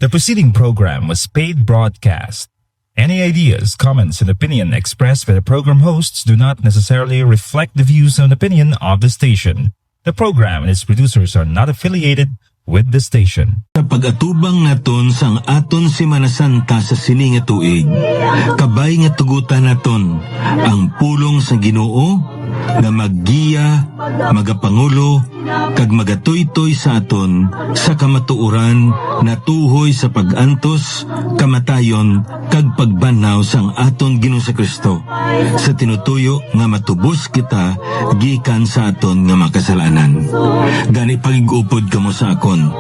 The preceding program was paid broadcast. Any ideas, comments, and opinion expressed by the program hosts do not necessarily reflect the views and opinion of the station. The program and its producers are not affiliated with the station. Sa pag-atubang naton sang aton Semana Santa sa sini nga tuig, kabay nga tugutan naton ang pulong sa Ginoo na maggiya, magapangulo, kag magatuytoy sa aton sa kamatuoran na tuhoy sa pag-antos, kamatayon, kag pagbanaw sang aton Ginoo sa Kristo sa tinutuyo nga matubos kita gikan sa aton nga makasalanan. Gani pagigupod kamo sa akon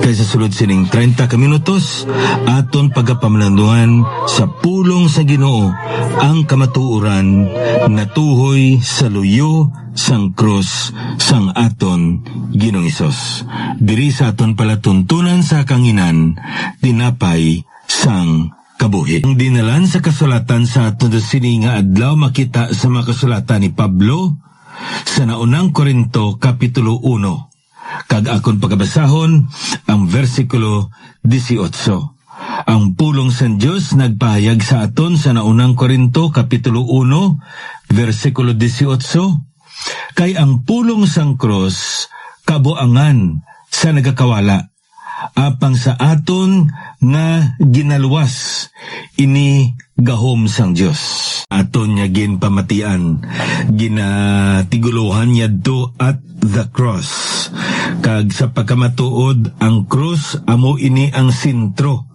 kaysa sulod sining 30 ka minutos aton pagapamlanduan sa pulong sa Ginoo ang kamatuoran na tuhoy sa luyo sang krus sang aton Ginoong Hesus. Diri sa aton palatuntunan sa kanginan tinapay sang kabuhi. Ang dinalan sa kasulatan sa aton sini nga adlaw makita sa mga kasulatan ni Pablo sa naunang Korinto kapitulo 1 kag akon pagabasahon ang versikulo 18. Ang pulong sa Dios nagpahayag sa aton sa naunang Korinto kapitulo 1 versikulo 18 kay ang pulong sang krus kabuangan sa nagakawala apang sa aton nga ginaluwas ini gahom sang Dios. Aton nya ginpamatian ginatiguluhan yadto at the cross. Kag sa pagkamatuod ang krus amo ini ang sentro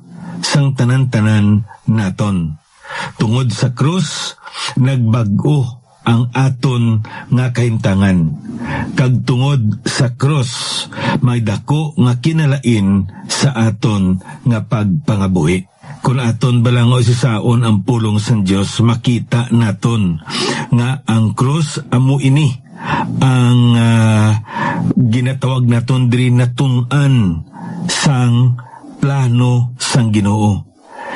sang tanan-tanan naton. Tungod sa krus nagbag-o ang aton nga kahimtangan. Kag tungod sa cross, may dako nga kinalain sa aton nga pagpangabuhi. Kung aton balango isasaon ang pulong sa Dios, makita naton nga ang cross amo ini ang ginatawag naton diri natun-an sang plano sang Ginoo.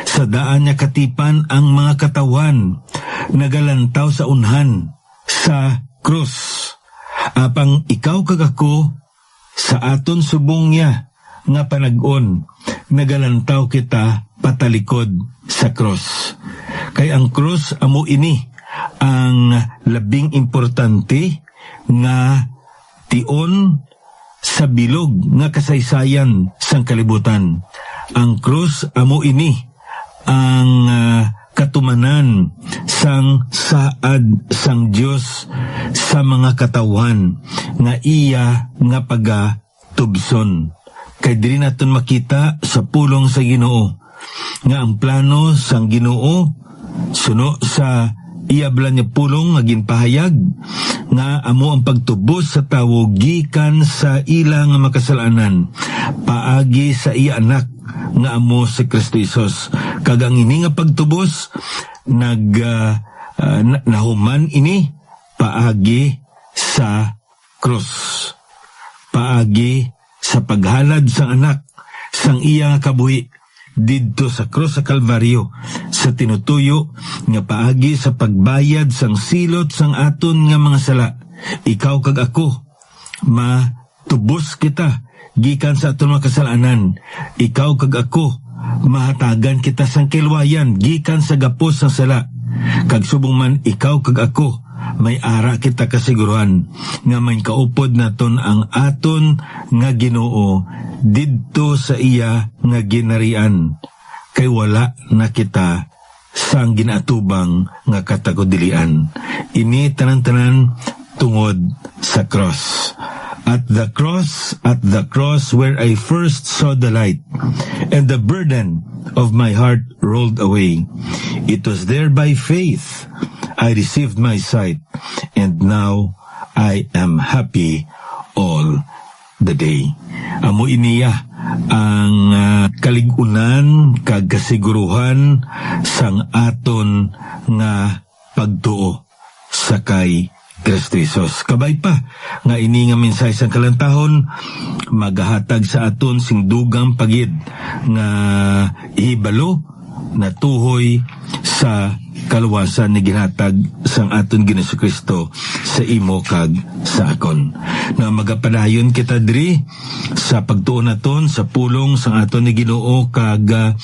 Sa daan niya katipan ang mga katawan nagalantaw sa unhan sa krus. Apang ikaw kag ako sa aton subong niya nga panag-on nagalantaw kita patalikod sa krus. Kay ang krus amo ini ang labing importante nga tion sa bilog nga kasaysayan sang kalibutan. Ang krus amo ini ang katumanan sang saad sang Dios sa mga katawan nga iya nga pagatubson. Kay diri naton makita sa pulong sa Ginoo nga ang plano sang Ginoo suno sa iyablan niya pulong nga ginpahayag nga amo ang pagtubos sa tawo gikan sa ila nga makasalanan paagi sa iya anak nga amo si Kristo Hesus. Kag ang ini nga pagtubos nahuman ini paagi sa krus, paagi sa paghalad sang anak sang iya nga kabuhi didto sa krus sa Kalbaryo sa tinutuyo nga paagi sa pagbayad sang silot sang aton nga mga sala. Ikaw kag ako matubos kita gikan sa aton mga kasalanan. Ikaw kag ako mahatagan kita sang kilwayan gikan sa gapos sang sala. Kag subong man ikaw kag ako may ara kita kasiguruhan nga may kaupod naton ang aton nga Ginoo didto sa iya nga ginarian. Kay wala na kita sang ginatubang nga katagudilian. Ini tanan-tanan tungod sa cross. At the cross where I first saw the light, and the burden of my heart rolled away. It was there by faith I received my sight, and now I am happy all the day. Amo iniya ang kaligunan kag kasiguruhan sang aton nga pagtuo sa kay Kristo Hesus. Kabay pa nga ini nga mensahe sang kalantahon magahatag sa aton sing dugang pagid nga ihibalo na tuhoy sa kaluwasan ni ginhatag sang aton Ginoong Kristo sa imo kag sa akon. Na magapadayon kita diri sa pagtuon naton sa pulong sang aton ni Ginoo kag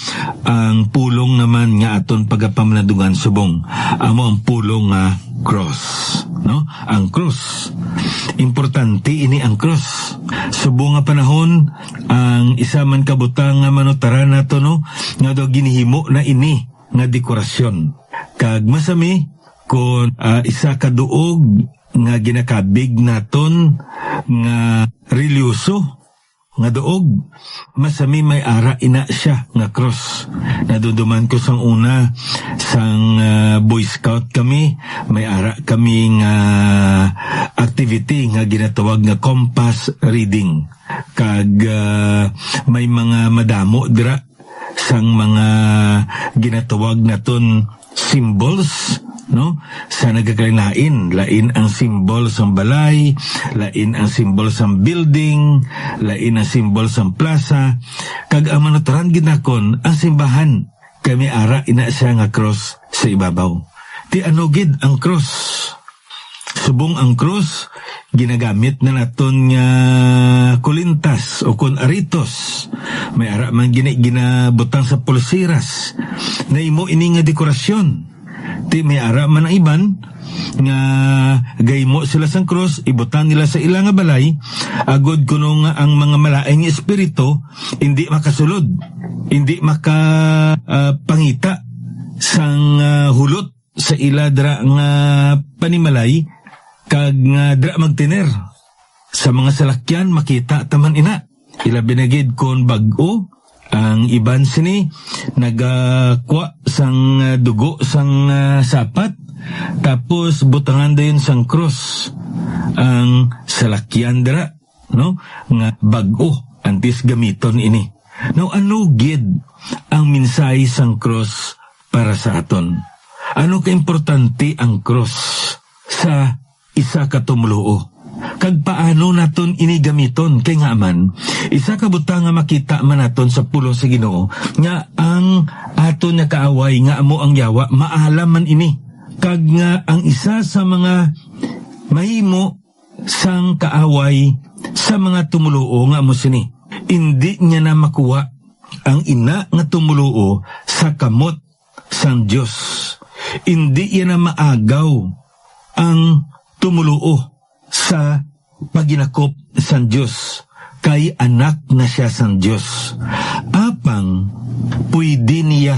ang pulong naman nga aton pagapamanadugan subong. Amo ang pulong nga cross, no? Ang cross. Importante ini ang cross. Subong nga panahon ang isa man kabutang nga manutaran nato, no, nga daw ginihimo na ini nga dekorasyon. Kag masami kung isa ka duog nga ginakabig naton nga relyoso nga duog, masami may ara ina siya nga cross. Naduduman ko sang una sang Boy Scout kami, may ara kami nga activity nga ginatawag nga compass reading. Kag may mga madamo dira sang mga ginatawag naton symbols, no? Sa nagkakalain, lain ang simbol sang balay, lain ang simbol sang building, lain ang simbol sang plaza. Kag ang manutaran ginakon ang simbahan, kami ara ina siya nga cross sa ibabaw. Ti anugid ang cross. Subong ang cross ginagamit na naton nga kulintas o kun aritos. May ara man ginabutang sa pulsiras na imo ini nga dekorasyon. Ti may ara man ang iban nga gaymo sila sang cross, ibutang nila sa ilang nga balay, agod kuno nga ang mga malaing espiritu hindi makasulod, hindi makapangita sang hulot sa ila dra nga panimalay, kag nga dra magtiner sa mga salakyan makita taman ina. Ila binagid kon bag-o ang iban sini nagakwa sang dugo sang sapat, tapos butangan dayon sang cross ang salakyan dira, no, nga bag-o antis gamiton ini. Now ano gid ang mensahe sang cross para sa aton? Ano ka importante ang cross sa isa ka tumluo? Kag paano naton ini gamiton? Kay nga man, isa ka butang nga makita man naton sa pulong sa Ginoo nga ang aton nga kaaway nga amo ang yawa, maalam man ini. Kag nga ang isa sa mga mahimo sang kaaway sa mga tumuluo nga amo sini, hindi niya na makuha ang ina nga tumuluo sa kamot sang Dios. Hindi niya na maagaw ang tumuluo sa paginakop sang Dios, kay anak na siya sang Dios. Apang pwede niya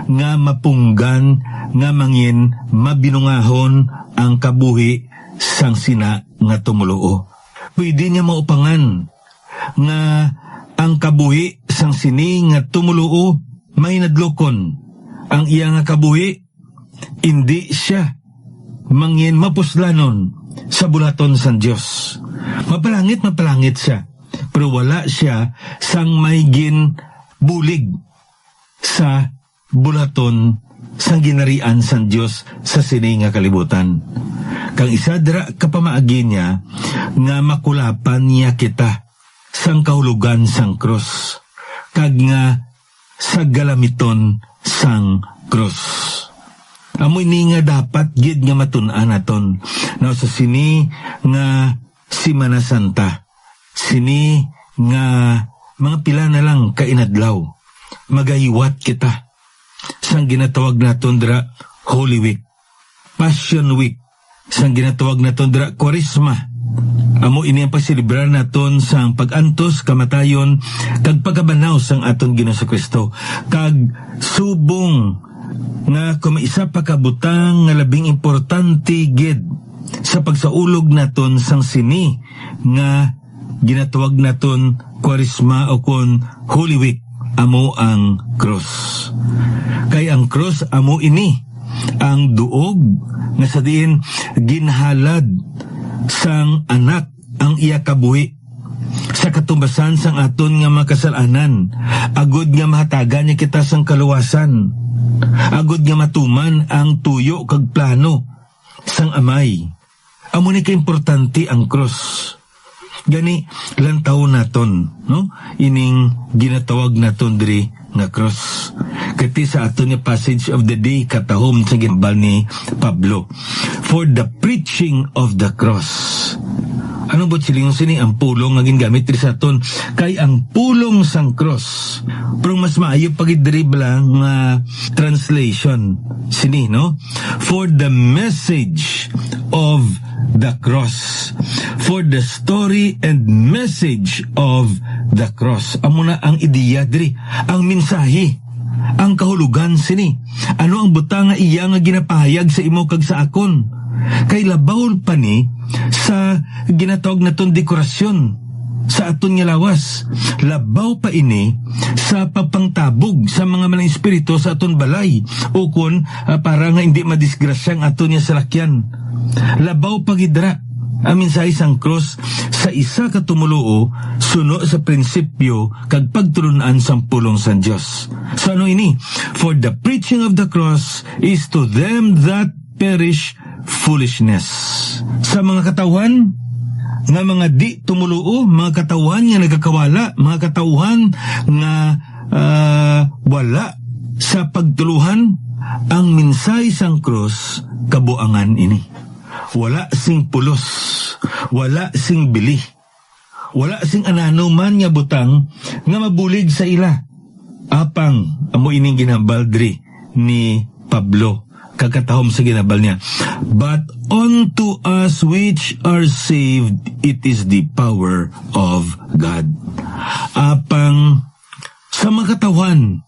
nga mapunggan nga mangin mabinungahon ang kabuhi sang sina nga tumuluo. Pwede niya maupangan nga ang kabuhi sang sini nga tumuluo may nadlokon. Ang iya nga kabuhi hindi siya mangin mapuslanon sa bulaton sang Dios. Mapalangit siya, pero wala siya sang may bulig sa bulaton sang ginarian sang Dios sa sini nga kalibutan. Kang isa dira kapamaagi niya nga makulapan niya kita sang kahulugan sang cross, kag nga sa galamiton sang cross. Amoy ni nga dapat gid nga matun-an naton. Now sa sini nga Semana Santa, sini nga mga pila na lang kainadlaw, magahiwat kita sang ginatawag naton dira Holy Week, Passion Week, sang ginatawag naton dira Kwaresma. Amo ini ang pasilibrar naton sang pag-antos, kamatayon, kag pagkabanaw sang aton Ginoong Kristo. Kag subong nga kumaisa pa kabutang nga labing importante gid sa pagsaulog naton sang sini nga ginatawag naton Kwaresma o kon Holy Week, amo ang cross. Kay ang cross amo ini ang duog nga sa diin ginhalad sang anak ang iya kabuhi sa katumbasan sang aton nga makasalanan, agud nga mahatagan niya kita sang kaluwasan, agud nga matuman ang tuyo kag plano sang amay. Amo ni ka importante ang cross. Gani lantaw naton, no? Ining ginatawag naton diri nga cross. Kati sa aton nga passage of the day katahom sa ginbal ni Pablo. For the preaching of the cross. Ano ba silingon sini ang pulong nga gingamit diri sa aton kay ang pulong sang cross. Pero mas maayo pagid diri lang nga translation sini, no? For the message of the cross. For the story and message of the cross. Amo na ang ideya diri, ang mensahe, ang kahulugan sini. Ano ang butang nga iya nga ginapahayag sa imo kag sa akon? Kay labaw pa ni sa ginatawag naton dekorasyon sa aton nga lawas. Labaw pa ini sa pagpangtabog sa mga malang espiritu sa aton balay o kun para nga hindi madisgrasya ang aton nga salakyan. Labaw pa gidra ang mensahe sang cross sa isa ka tumuluo suno sa prinsipyo kag pagtulunan sang pulong sang Dios. So ano ini? For the preaching of the cross is to them that perish foolishness. Sa mga katawhan nga mga di tumuluo, mga katawhan nga nagkakawala, mga katawhan nga wala sa pagtuluhan, ang mensahe sang cross kabuangan ini. Wala sing pulos, wala sing bili, wala sing anano man nga butang nga mabulig sa ila. Apang amo ining ginambal diri ni Pablo kakatahom sa ginabal niya. But unto us which are saved, it is the power of God. Apang sa mga katawan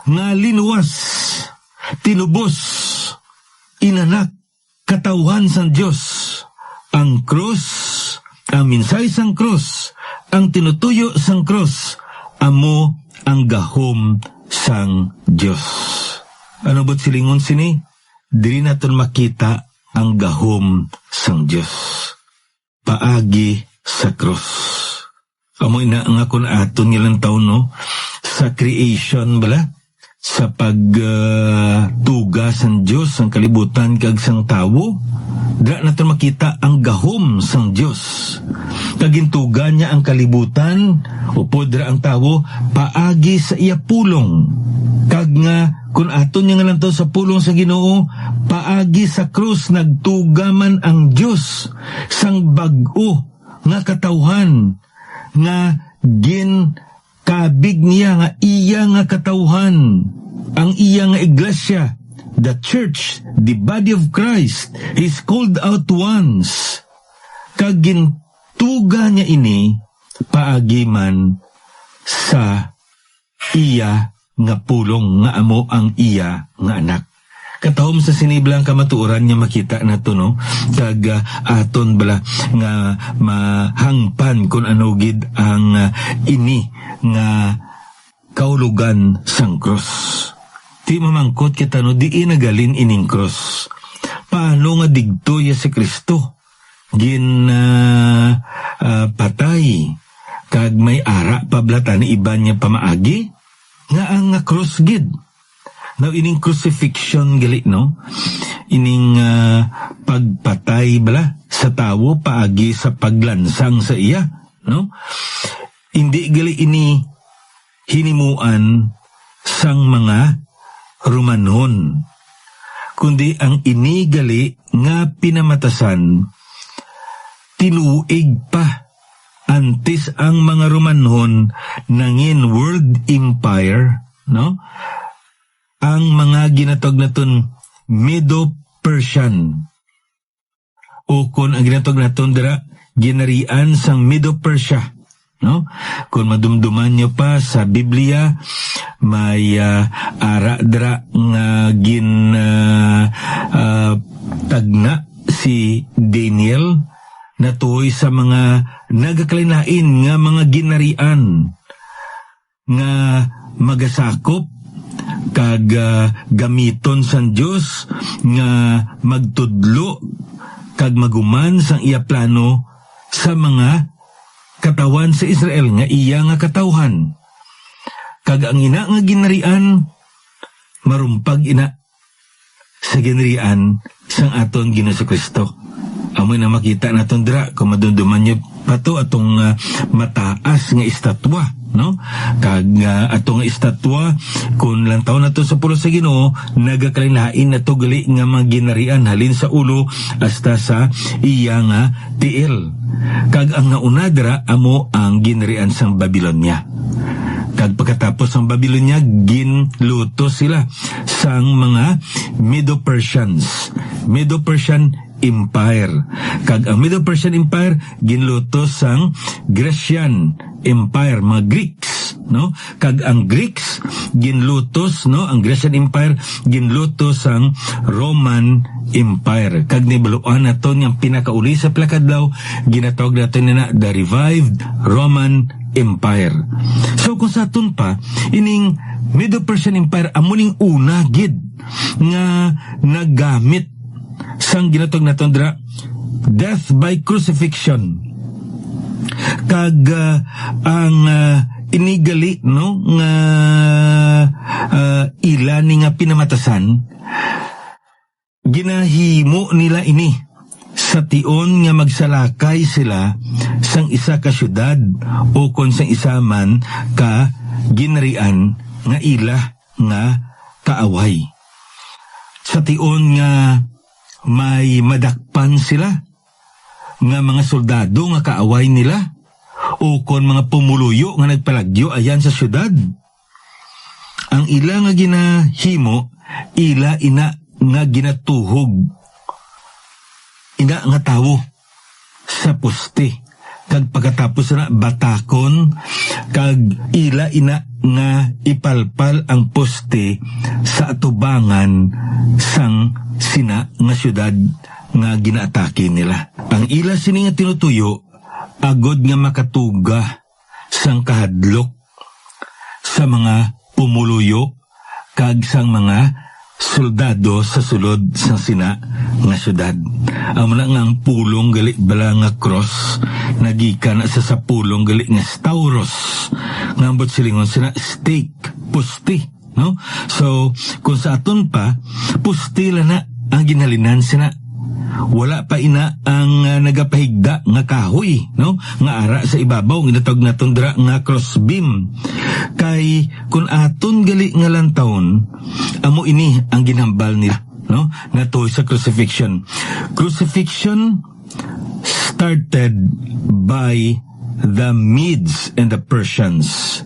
nga linuwas, tinubos, inanak, katawan sang Diyos, ang cross, ang mensahe sang cross, ang tinutuyo sang cross, amo ang gahom sang Diyos. Ano ba't silingon sini? Dili naton makita ang gahom sang Diyos. Paagi sa cross. Amo ina nga kun aton nilang taon, no? Sa creation bala, sa pagtuga sang Diyos, ang kalibutan kag sang tawo, dira naton makita ang gahom sang Diyos. Kagintuga niya ang kalibutan, upo dira ang tawo, paagi sa iya pulong. Kag nga kun aton nga lang to sa pulong sa Ginoo, paagi sa krus nagtugaman ang Dios sang bag-o nga katawhan nga gin kabig niya nga iya nga katawhan, ang iya nga iglesia, the church, the body of Christ is called out once. Kag gintuga niya ini paagi man sa iya nga pulong nga amo ang iya nga anak. Katahom sa siniblang kamatuoran niya makita na to, no? Kag aton bala nga mahangpan kung ano gid ang ini nga kaulugan sang cross. Di mamangkot kita, no? Di inagalin ining cross. Paano nga digtoy si Kristo? Patay. Kag may ara pablatan iba niya pamaagi? Nga ang cross gid. Now, ining crucifixion gali, no? Ining pagpatay bala sa tawo paagi sa paglansang sa iya, no? Hindi gali ini hinimuan sang mga Romanhon, kundi ang ini gali nga pinamatasan tinuig pa antes ang mga Romanhon nangin world empire, no? Ang mga ginatog naton Medo-Persian. O kung ang ginatog naton dira ginarian sang Medo-Persia, no? Kung madumduman nyo pa sa Biblia, may ara dira nga tagna si Daniel natuoy sa mga nagakalain nga mga ginarian nga magasakop kag gamiton sang Dios nga magtudlo kag maguman sang iya plano sa mga katawan sa Israel nga iya nga katawhan. Kag ang ina nga ginarian marumpag ina sa ginarian sang aton Ginoo Kristo. Amoy na makita naton dira kung madunduman niyo pato atong mataas nga estatwa, no? Kag atong estatwa kung lantaw na to sa pulo sa Ginoo, nagakalinhain na to gali nga mga ginarian halin sa ulo hasta sa iya nga tiil. Kag ang nauna dira amo ang ginarian sang Babilonia. Kag pagkatapos ng Babilonia, ginluto sila sang mga Medo-Persians. Medo-Persian Empire. Kag ang Medo-Persian Empire ginluto sang Grecian Empire, mga Greeks, no? Kag ang Greeks ginlutos, no, ang Grecian Empire ginluto sang Roman Empire. Kag nibaluan naton yang pinakauli sa plakadlaw, ginatawag naton na the revived Roman Empire. So kung sa aton pa ining Medo-Persian Empire amuning una gid nga nagamit sang ginatog naton dira death by crucifixion. Kag ang inigali, no, nga ila ni nga pinamatasan, ginahimo nila ini sa tion nga magsalakay sila sang isa ka syudad o kon sang isa man ka ginarian nga ila nga kaaway. Sa tion nga may madakpan sila nga mga soldado nga kaaway nila o kon mga pumuluyo nga nagpalagyo ayan sa syudad. Ang ila nga ginahimo, ila ina nga ginatuhog, ina nga tawo sa poste. Kag pagkatapos na batakon, kag ila ina nga ipalpal ang poste sa atubangan sang sina nga syudad nga ginaatake nila. Ang ila sini nga tinutuyo agod nga makatuga sang kahadlok sa mga pumuluyo kag sang mga soldado sa sulod sang sina nga syudad. Amo na nga ang pulong gali bala nga cross nagikan sa pulong gali nga stauros nga ambot silingon sina stake, poste, no? So kung sa aton pa postila na ang ginhalinan sina, wala pa ina ang nagapahigda nga kahoy, no, nga ara sa ibabaw ginatawag naton dira nga crossbeam. Kay kun aton gali nga lantawon amo ini ang ginhambal nila, no, nato sa crucifixion. Crucifixion started by the Medes and the Persians,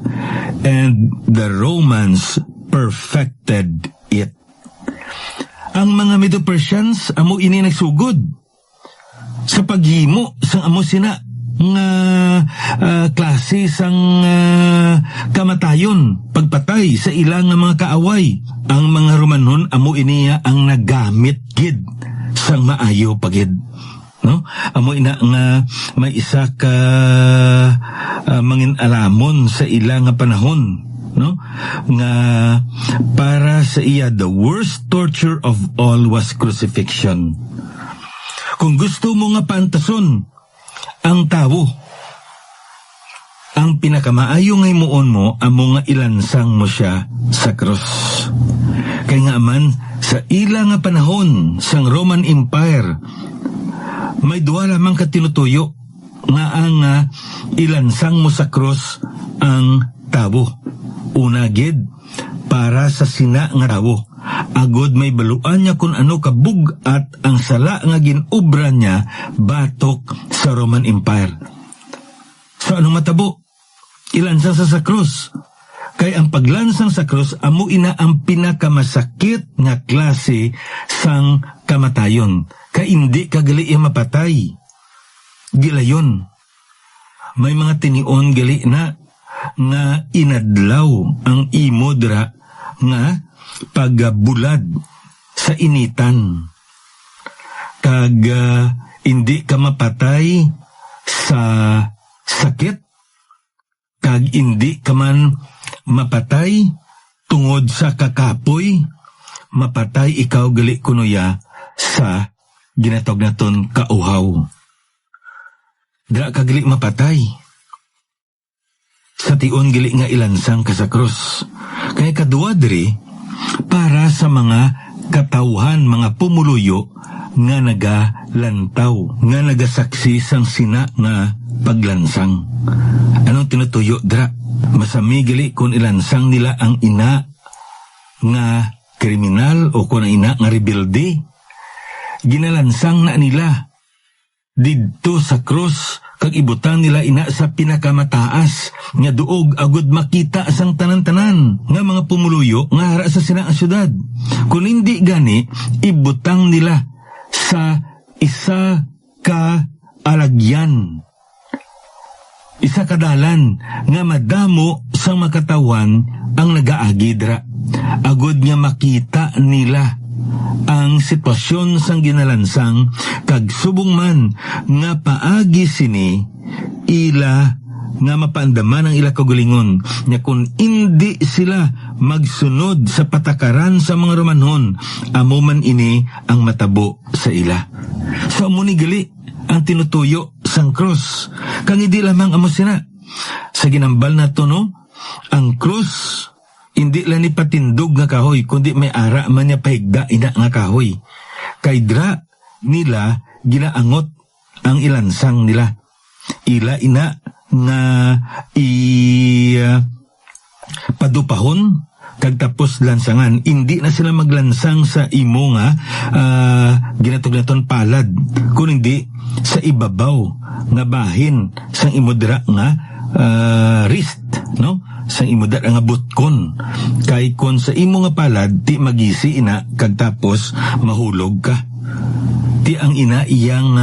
and the Romans perfected it. Ang mga Medo-Persians amo ini nagsugod sa paghimo sang amo sina nga klase sang kamatayon, pagpatay sa ilang mga kaaway. Ang mga Romanon amo iniya ang nagamit gid sang maayo pagid, no? Amo ina nga may isa ka mangin alamon sa ilang nga panahon, no, nga para sa iya the worst torture of all was crucifixion. Kung gusto mo nga pantason ang tawo, ang pinakamaayo nga imuon mo amo nga ilansang mo siya sa krus. Kay nga man sa ila nga panahon sang Roman Empire may duwa lamang ka tinutuyo nga ang ilansang mo sa krus ang tawo. Una gid para sa sina nga tawo, agod may baluan niya kung ano kabugat ang sala nga ginubra niya batok sa Roman Empire. So ano matabo? Ilansang sa krus. Kay ang paglansang sa krus amo ina ang pinakamasakit nga klase sang kamatayon. Kay hindi kagali iya mapatay. Gilayon. May mga tinion gali na nga inadlaw ang imodra nga pagbulad sa initan. Kag hindi ka mapatay sa sakit, kag hindi ka man mapatay tungod sa kakapoy, mapatay ikaw gali kunuya sa ginatawag naton kauhaw. Dira ka gali mapatay sa tion gali nga ilansang ka sa krus. Kaya kadua diri para sa mga katawhan, mga pumuluyo nga lantaw nga nagasaksi sang sina nga paglansang. Anong tinutuyo dra? Masami gali kung ilansang nila ang ina nga kriminal o kung ang ina nga rebelde. Ginalansang na nila didto sa krus kag ibutang nila ina sa pinakamataas nga duog agud makita sang tanan-tanan nga mga pumuluyo nga hara sa sina ang syudad. Kung hindi gani, ibutang nila sa isa ka alagyan, isa ka dalan nga madamo sang makatawan ang nagaagidra. Agud nga makita nila ang sitwasyon sang ginalansang kag subong man nga paagi sini ila nga mapaandaman ang ila kagalingon nya kung hindi sila magsunod sa patakaran sa mga Romanhon, amo man ini ang matabo sa ila. So amo ni gali ang tinutuyo sang krus kang hindi lamang amo sina sa ginambal nato, no? Ang krus hindi lang ni patindog nga kahoy, kundi may ara man niya pahigda ina nga kahoy. Kay dra nila ginaangot ang ilansang nila. Ila ina nga padupahon kag tapos lansangan. Hindi na sila maglansang sa imo nga ginatog naton palad, kun hindi sa ibabaw nga bahin sang imo dira nga wrist, no? Sang imo dira nga butkon. Kay kon sa imo nga palad ti magisi ina kag tapos mahulog ka. Ti ang ina iyang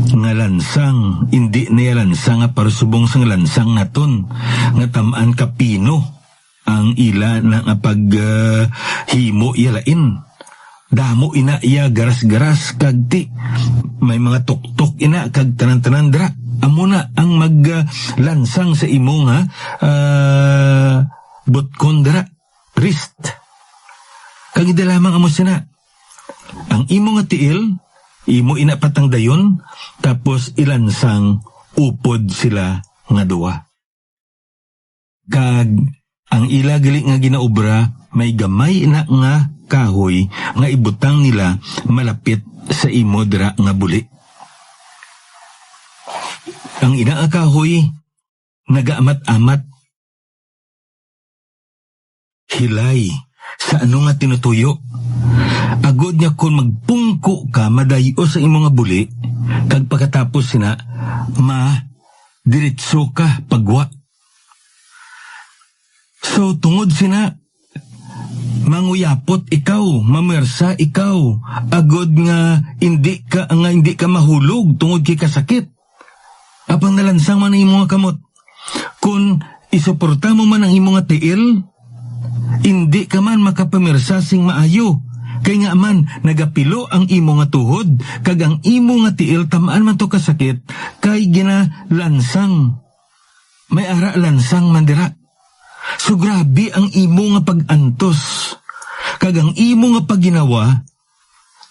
nga lansang, hindi na lansang nga parusubong sang lansang naton nga tamaan kapino ang ila na nga paghimo yalain. Damo ina iya garas-garas kag ti may mga tuktok ina kag tanan-tanan dra. Amo na ang maglansang sa imo nga butkon dra, wrist. Kag ida lamang amo sina. Ang imo nga tiil, imo ina patang dayon, tapos ilansang upod sila nga duwa. Kag ang ila gali nga ginaobra, may gamay ina nga kahoy nga ibutang nila malapit sa imo dira nga buli. Ang ina nga kahoy nagaamat-amat. Hilay sa ano nga tinutuyo. Agod niya kung magpungko ka madayo sa imo nga buli, kag pagkatapos sina diretso ka pagwa. So tungod sina manguyapot ikaw, mamersa ikaw, agod nga hindi ka mahulog tungod kay kasakit. Apang nalansang man ang imo nga kamot. Kung isuporta mo man ang imo nga tiil, hindi ka man makapamersa sing maayo. Kay nga man nagapilo ang imo nga tuhod, kag ang imo nga tiil tamaan man to kasakit, kay ginalansang. May ara lansang mandira. So grabe ang imo nga pag-antos. Kag ang imo nga pagginawa,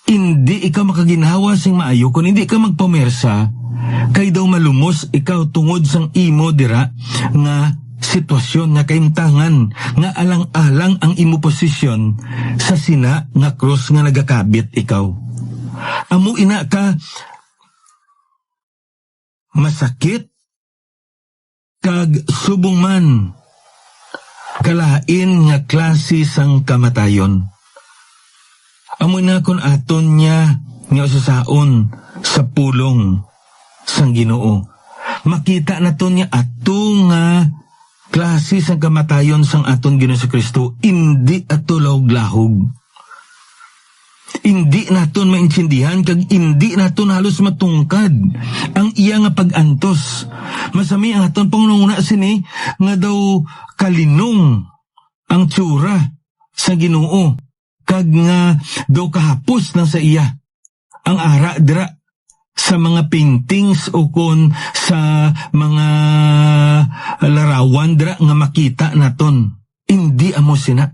hindi ikaw makaginawa sing maayo kung hindi ka magpamersa, kay daw malumos ikaw tungod sang imo dira nga sitwasyon nga kaimtangan nga alang-alang ang imo posisyon sa sina nga krus nga nagakabit ikaw. Amo ina ka masakit kag subong man kalain nga klase sang kamatayon. Amo na kon aton niya nga usasaon sa pulong sang Ginoo. Makita naton niya ato nga klase sang kamatayon sang aton Ginoong Kristo, hindi ato lahog-lahog. Hindi naton maintindihan kag hindi naton halos matungkad ang iya nga pag-antos. Masami ang aton pangunguna sini nga daw kalinong ang tsura sa Ginoo kag nga daw kahapos na sa iya ang ara dira sa mga paintings o kon sa mga larawan dira nga makita naton. Hindi amo sina.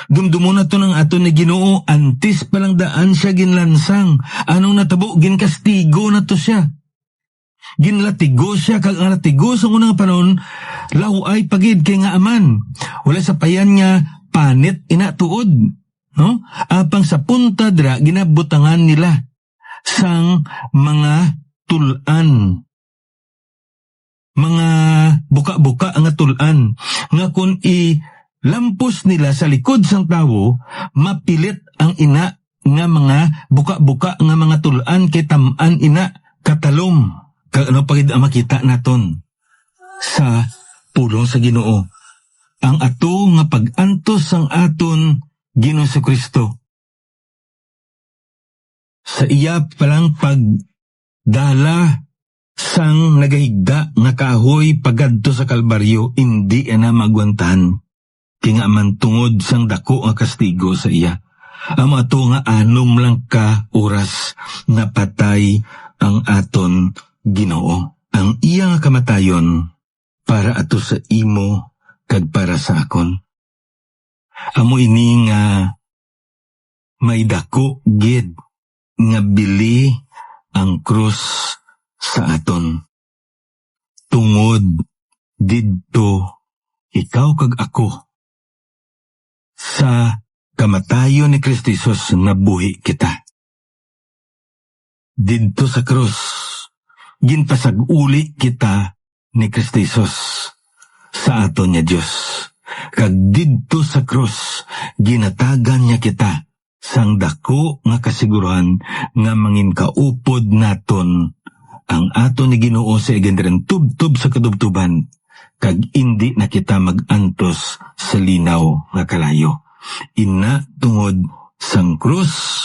Dumdumo na to ng aton na Ginoo, antes palang daan siya ginlansang. Anong natabo? Ginkastigo na to siya. Ginlatigo siya, kag ang latigo sa unang panahon, law ay pagid kay nga aman. Wala sa payan niya, panit ina tuod. no? Apang sa punta dra ginabutangan nila sang mga tulan, mga buka-buka nga tulan, nga kung lampos nila sa likod sang tawo, mapilit ang ina nga mga buka-buka nga mga tulan kay tamaan ina katalom. Ano pagid ang makita naton sa pulong sa Ginoo? Ang ato nga pag-antos sang aton Ginoo sa Kristo. Sa iya palang pagdala sang nagahigda nga kahoy pagadto sa Kalbaryo, hindi na magwantahan. Kaya man tungod sang dako nga kastigo sa iya. Ang ato nga anom lang ka oras na patay ang aton Ginoo. Ang iya nga kamatayon para ato sa imo kag para sa akon. Amo ini nga may dako gid nga bili ang krus sa aton. Tungod didto ikaw kag ako sa kamatayon ni Kristo Jesus nabuhi kita. Didto sa krus ginpasag-uli kita ni Kristo Jesus sa aton niya Dios. Kag didto sa krus ginatagan niya kita sang dako nga kasiguruhan nga mangin kaupod naton ang aton ni Ginoo sa igandaran tubtob sa kadubtuban, kag indi na kita mag-antos sa linaw nga kalayo. Ina tungod sang krus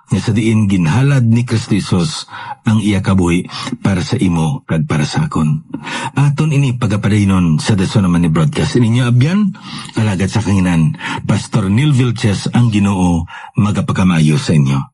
nga sa diin ginhalad ni Kristo Jesus ang iya kabuhi para sa imo kag para sa akon. Aton ini pagapadaynon sa daso naman ni broadcast. Ininyo abyan, alagad sa kanginan, Pastor Neil Vilches ang Ginoo magapagkamayo sa inyo.